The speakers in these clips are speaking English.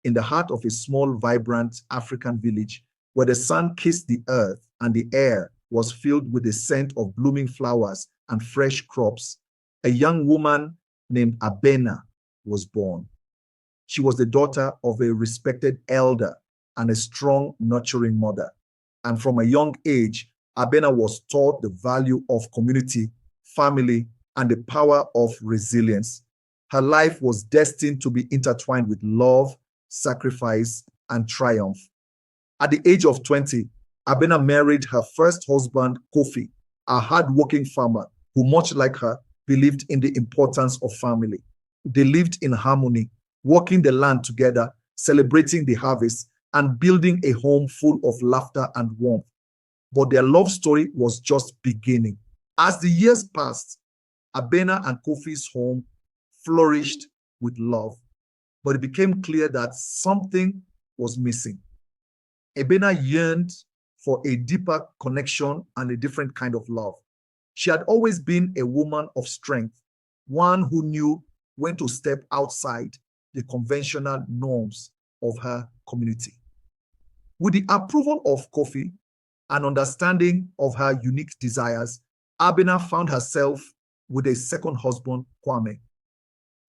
in the heart of a small, vibrant African village where the sun kissed the earth and the air was filled with the scent of blooming flowers and fresh crops, a young woman named Abena was born. She was the daughter of a respected elder and a strong, nurturing mother. And from a young age, Abena was taught the value of community, family, and the power of resilience. Her life was destined to be intertwined with love, sacrifice, and triumph. At the age of 20, Abena married her first husband, Kofi, a hardworking farmer who, much like her, believed in the importance of family. They lived in harmony, working the land together, celebrating the harvest, and building a home full of laughter and warmth. But their love story was just beginning. As the years passed, Abena and Kofi's home flourished with love, but it became clear that something was missing. Abena yearned for a deeper connection and a different kind of love. She had always been a woman of strength, one who knew when to step outside the conventional norms of her community. With the approval of Kofi and understanding of her unique desires, Abena found herself with a second husband, Kwame.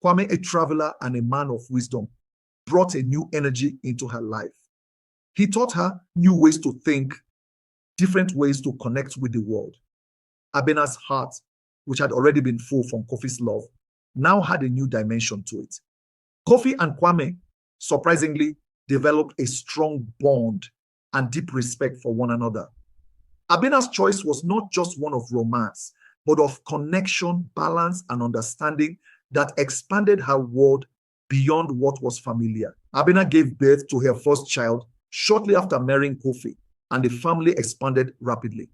Kwame, a traveler and a man of wisdom, brought a new energy into her life. He taught her new ways to think, different ways to connect with the world. Abena's heart, which had already been full from Kofi's love, now had a new dimension to it. Kofi and Kwame, surprisingly, developed a strong bond and deep respect for one another. Abena's choice was not just one of romance, but of connection, balance, and understanding that expanded her world beyond what was familiar. Abena gave birth to her first child shortly after marrying Kofi, and the family expanded rapidly.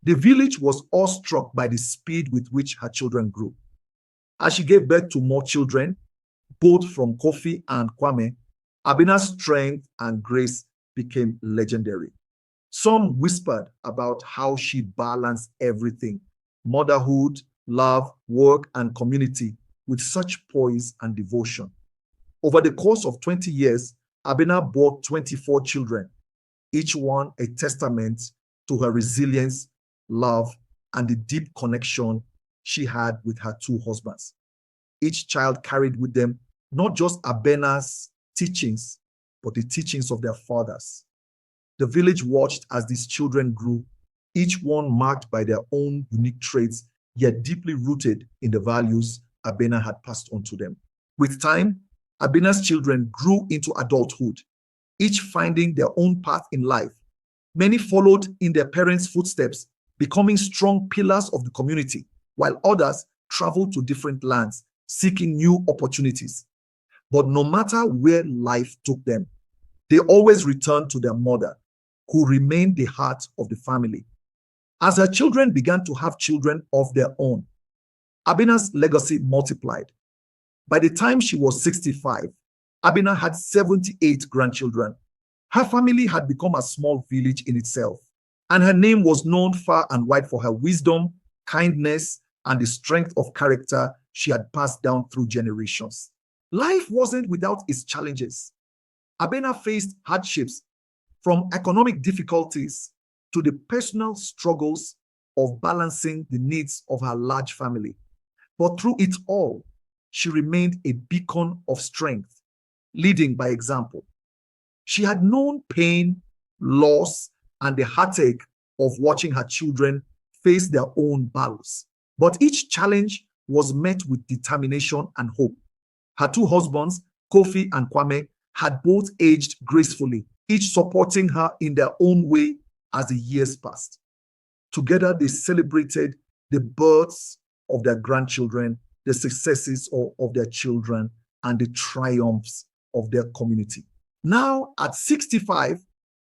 The village was awestruck by the speed with which her children grew. As she gave birth to more children, both from Kofi and Kwame, Abena's strength and grace became legendary. Some whispered about how she balanced everything, motherhood, love, work, and community, with such poise and devotion. Over the course of 20 years, Abena bore 24 children, each one a testament to her resilience, love, and the deep connection she had with her two husbands. Each child carried with them not just Abena's teachings, but the teachings of their fathers. The village watched as these children grew, each one marked by their own unique traits, yet deeply rooted in the values Abena had passed on to them. With time, Abena's children grew into adulthood, each finding their own path in life. Many followed in their parents' footsteps, becoming strong pillars of the community, while others traveled to different lands, seeking new opportunities. But no matter where life took them, they always returned to their mother, who remained the heart of the family. As her children began to have children of their own, Abena's legacy multiplied. By the time she was 65, Abena had 78 grandchildren. Her family had become a small village in itself, and her name was known far and wide for her wisdom, kindness, and the strength of character she had passed down through generations. Life wasn't without its challenges. Abena faced hardships, from economic difficulties to the personal struggles of balancing the needs of her large family. But through it all, she remained a beacon of strength, leading by example. She had known pain, loss, and the heartache of watching her children face their own battles. But each challenge was met with determination and hope. Her two husbands, Kofi and Kwame, had both aged gracefully, each supporting her in their own way as the years passed. Together, they celebrated the births of their grandchildren, the successes of their children, and the triumphs of their community. Now, at 65,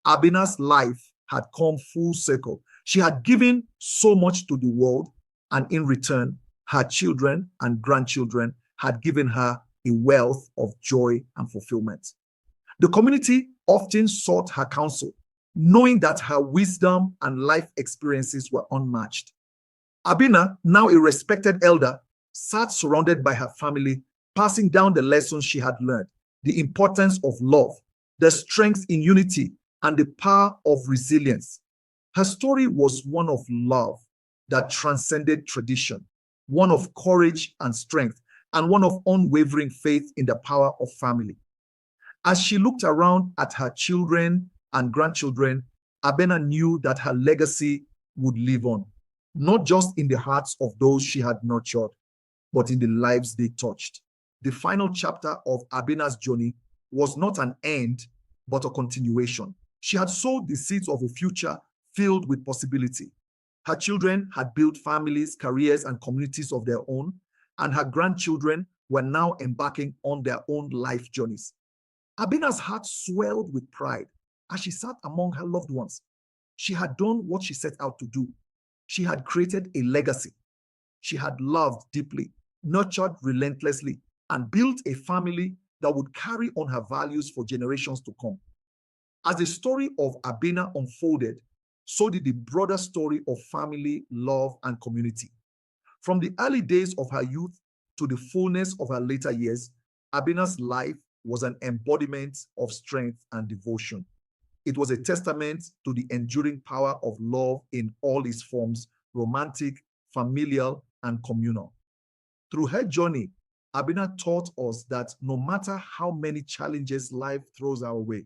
Abena's life had come full circle. She had given so much to the world, and in return, her children and grandchildren had given her a wealth of joy and fulfillment. The community often sought her counsel, knowing that her wisdom and life experiences were unmatched. Abena, now a respected elder, sat surrounded by her family, passing down the lessons she had learned. the importance of love, the strength in unity, and the power of resilience. Her story was one of love that transcended tradition, one of courage and strength, and one of unwavering faith in the power of family. As she looked around at her children and grandchildren, Abena knew that her legacy would live on, not just in the hearts of those she had nurtured, but in the lives they touched. The final chapter of Abena's journey was not an end, but a continuation. She had sowed the seeds of a future filled with possibility. Her children had built families, careers, and communities of their own, and her grandchildren were now embarking on their own life journeys. Abena's heart swelled with pride as she sat among her loved ones. She had done what she set out to do. She had created a legacy. She had loved deeply, nurtured relentlessly, and built a family that would carry on her values for generations to come. As the story of Abena unfolded, so did the broader story of family, love, and community. From the early days of her youth to the fullness of her later years, Abena's life was an embodiment of strength and devotion. It was a testament to the enduring power of love in all its forms, romantic, familial, and communal. Through her journey, Abena taught us that no matter how many challenges life throws our way,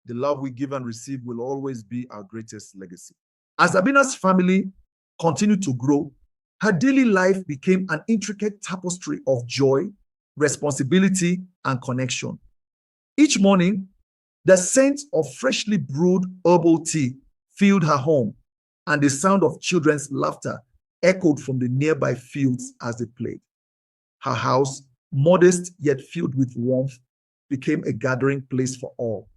the love we give and receive will always be our greatest legacy. As Abena's family continued to grow, her daily life became an intricate tapestry of joy, responsibility, and connection. Each morning, the scent of freshly brewed herbal tea filled her home, and the sound of children's laughter echoed from the nearby fields as they played. Her house, modest yet filled with warmth, became a gathering place for all.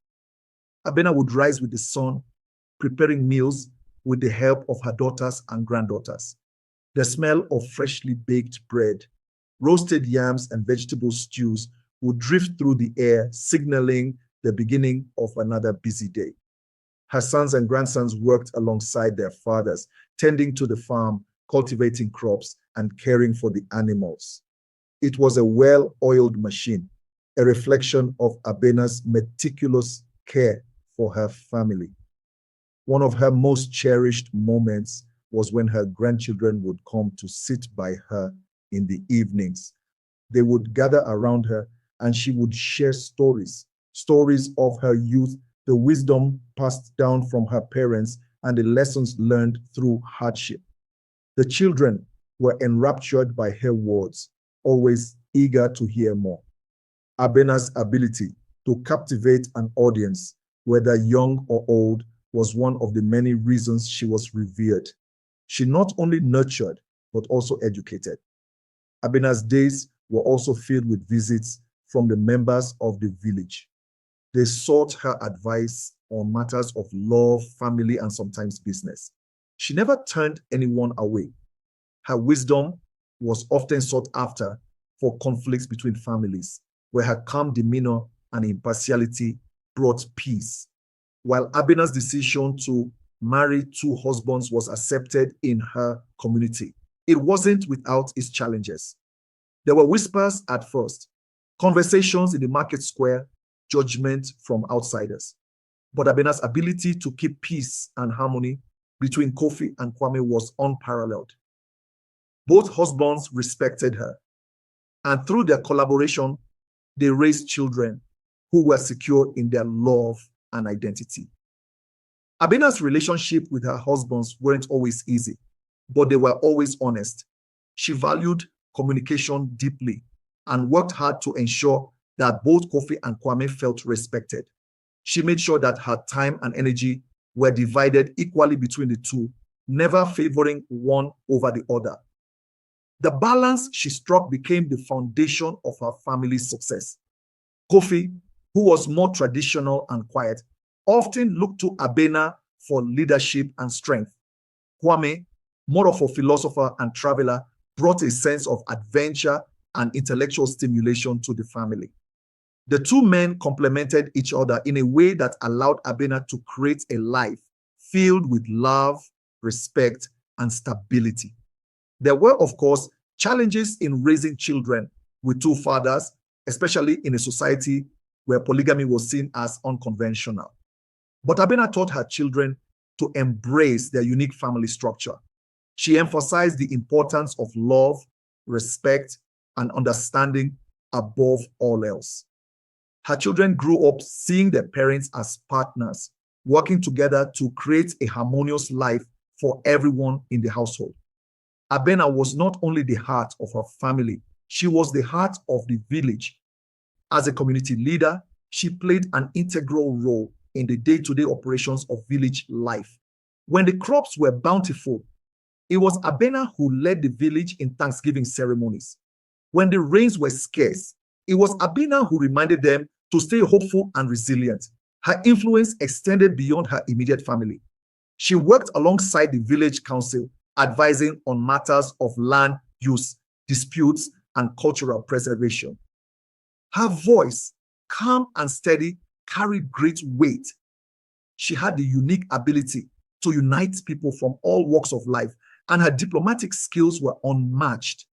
Abena would rise with the sun, preparing meals with the help of her daughters and granddaughters. The smell of freshly baked bread, roasted yams, and vegetable stews would drift through the air, signaling the beginning of another busy day. Her sons and grandsons worked alongside their fathers, tending to the farm, cultivating crops, and caring for the animals. It was a well-oiled machine, a reflection of Abena's meticulous care for her family. One of her most cherished moments was when her grandchildren would come to sit by her in the evenings. They would gather around her and she would share stories of her youth, the wisdom passed down from her parents, and the lessons learned through hardship. The children were enraptured by her words, always eager to hear more. Abena's ability to captivate an audience, whether young or old, was one of the many reasons she was revered. She not only nurtured, but also educated. Abena's days were also filled with visits from the members of the village. They sought her advice on matters of love, family, and sometimes business. She never turned anyone away. Her wisdom was often sought after for conflicts between families, where her calm demeanor and impartiality brought peace. While Abena's decision to marry two husbands was accepted in her community, it wasn't without its challenges. There were whispers at first, conversations in the market square, judgment from outsiders. But Abena's ability to keep peace and harmony between Kofi and Kwame was unparalleled. Both husbands respected her, and through their collaboration, they raised children who were secure in their love and identity. Abena's relationship with her husbands weren't always easy, but they were always honest. She valued communication deeply and worked hard to ensure that both Kofi and Kwame felt respected. She made sure that her time and energy were divided equally between the two, never favoring one over the other. The balance she struck became the foundation of her family's success. Kofi, who was more traditional and quiet, often looked to Abena for leadership and strength. Kwame, more of a philosopher and traveler, brought a sense of adventure and intellectual stimulation to the family. The two men complemented each other in a way that allowed Abena to create a life filled with love, respect, and stability. There were, of course, challenges in raising children with two fathers, especially in a society where polygamy was seen as unconventional. But Abena taught her children to embrace their unique family structure. She emphasized the importance of love, respect, and understanding above all else. Her children grew up seeing their parents as partners, working together to create a harmonious life for everyone in the household. Abena was not only the heart of her family, she was the heart of the village. As a community leader, she played an integral role in the day-to-day operations of village life. When the crops were bountiful, it was Abena who led the village in Thanksgiving ceremonies. When the rains were scarce, it was Abena who reminded them to stay hopeful and resilient. Her influence extended beyond her immediate family. She worked alongside the village council, advising on matters of land use, disputes, and cultural preservation. Her voice, calm and steady, carried great weight. She had the unique ability to unite people from all walks of life, and her diplomatic skills were unmatched.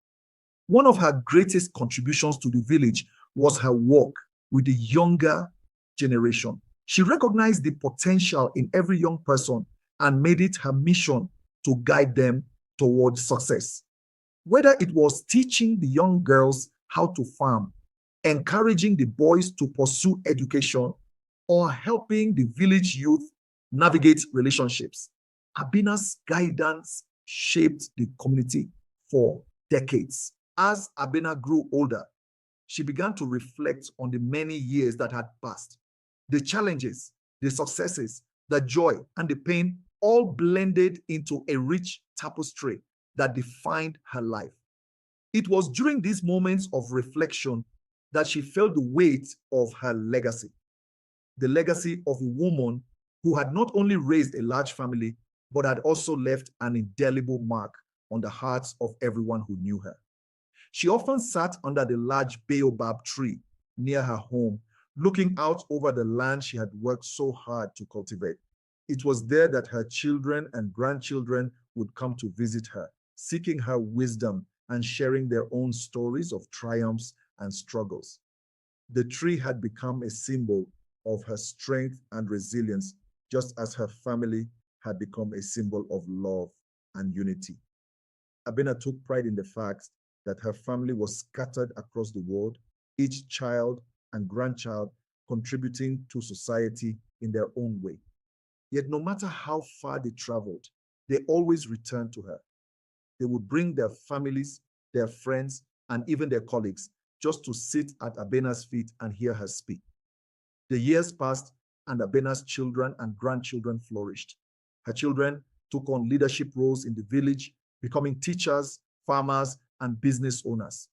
One of her greatest contributions to the village was her work with the younger generation. She recognized the potential in every young person and made it her mission to guide them towards success. Whether it was teaching the young girls how to farm, encouraging the boys to pursue education, or helping the village youth navigate relationships, Abena's guidance shaped the community for decades. As Abena grew older, she began to reflect on the many years that had passed. The challenges, the successes, the joy, and the pain all blended into a rich tapestry that defined her life. It was during these moments of reflection that she felt the weight of her legacy, the legacy of a woman who had not only raised a large family, but had also left an indelible mark on the hearts of everyone who knew her. She often sat under the large baobab tree near her home, looking out over the land she had worked so hard to cultivate. It was there that her children and grandchildren would come to visit her, seeking her wisdom and sharing their own stories of triumphs and struggles. The tree had become a symbol of her strength and resilience, just as her family had become a symbol of love and unity. Abena took pride in the fact that her family was scattered across the world, each child and grandchild contributing to society in their own way. Yet no matter how far they traveled, they always returned to her. They would bring their families, their friends, and even their colleagues just to sit at Abena's feet and hear her speak. The years passed, and Abena's children and grandchildren flourished. Her children took on leadership roles in the village, becoming teachers, farmers, and business owners.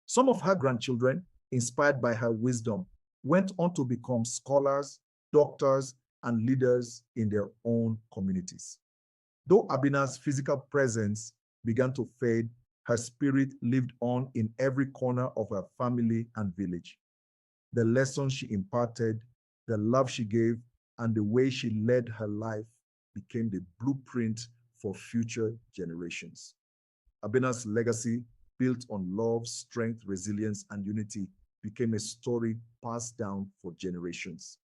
Some of her grandchildren, inspired by her wisdom, went on to become scholars, doctors, and leaders in their own communities. Though Abena's physical presence began to fade, her spirit lived on in every corner of her family and village. The lessons she imparted, the love she gave, and the way she led her life became the blueprint for future generations. Abena's legacy, built on love, strength, resilience, and unity, became a story passed down for generations.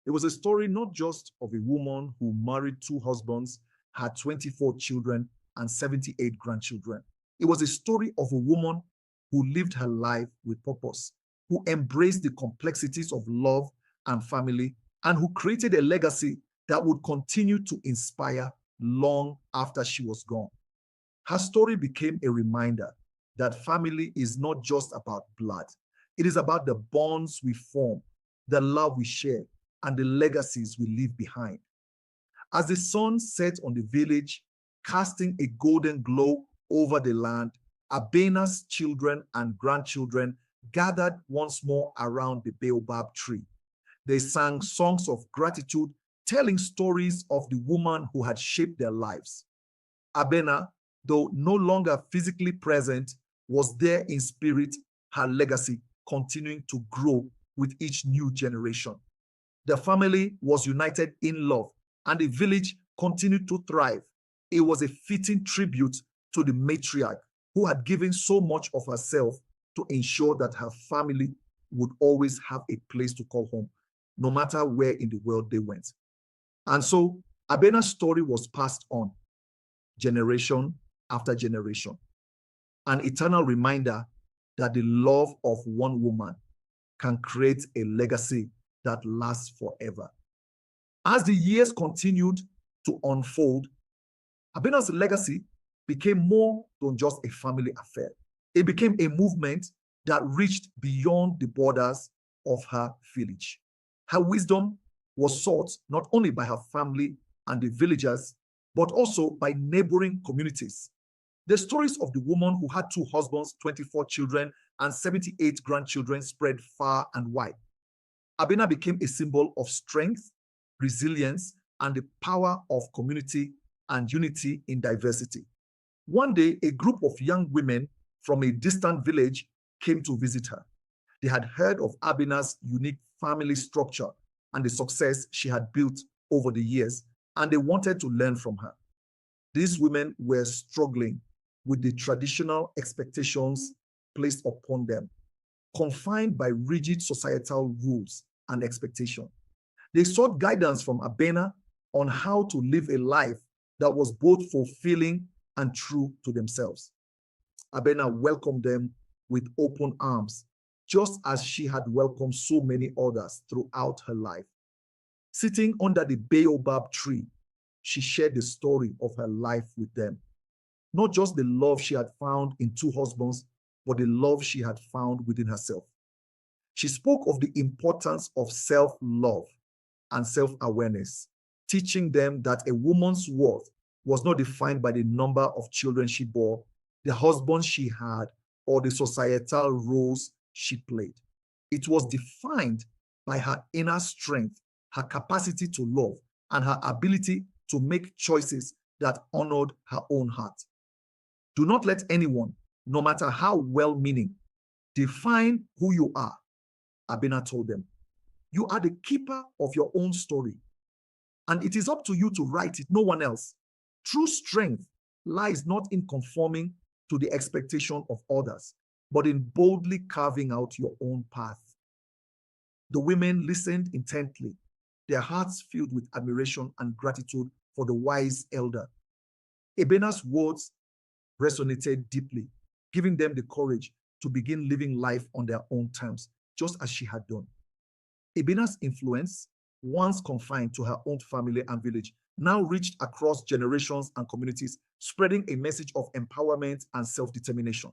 It was a story not just of a woman who married two husbands, had 24 children, and 78 grandchildren. It was a story of a woman who lived her life with purpose, who embraced the complexities of love and family, and who created a legacy that would continue to inspire long after she was gone. Her story became a reminder that family is not just about blood. It is about the bonds we form, the love we share, and the legacies we leave behind. As the sun set on the village, casting a golden glow over the land, Abena's children and grandchildren gathered once more around the baobab tree. They sang songs of gratitude, telling stories of the woman who had shaped their lives. Abena, though no longer physically present, was there in spirit, her legacy continuing to grow with each new generation. The family was united in love, and the village continued to thrive. It was a fitting tribute to the matriarch who had given so much of herself to ensure that her family would always have a place to call home, no matter where in the world they went. And so Abena's story was passed on generation after generation, an eternal reminder that the love of one woman can create a legacy that lasts forever. As the years continued to unfold, Abena's legacy became more than just a family affair. It became a movement that reached beyond the borders of her village. Her wisdom was sought not only by her family and the villagers, but also by neighboring communities. The stories of the woman who had 2 husbands, 24 children, and 78 grandchildren spread far and wide. Abena became a symbol of strength, resilience, and the power of community and unity in diversity. One day, a group of young women from a distant village came to visit her. They had heard of Abena's unique family structure and the success she had built over the years, and they wanted to learn from her. These women were struggling with the traditional expectations placed upon them, confined by rigid societal rules and expectations. They sought guidance from Abena on how to live a life that was both fulfilling and true to themselves. Abena welcomed them with open arms, just as she had welcomed so many others throughout her life. Sitting under the baobab tree, she shared the story of her life with them. Not just the love she had found in 2 husbands, but the love she had found within herself. She spoke of the importance of self-love and self-awareness, teaching them that a woman's worth was not defined by the number of children she bore, the husband she had, or the societal roles she played. It was defined by her inner strength, her capacity to love, and her ability to make choices that honored her own heart. Do not let anyone, no matter how well-meaning, define who you are, Abena told them. You are the keeper of your own story, and it is up to you to write it, no one else. True strength lies not in conforming to the expectation of others, but in boldly carving out your own path. The women listened intently, their hearts filled with admiration and gratitude for the wise elder. Abena's words resonated deeply, giving them the courage to begin living life on their own terms, just as she had done. Abena's influence, once confined to her own family and village, now reached across generations and communities, spreading a message of empowerment and self-determination.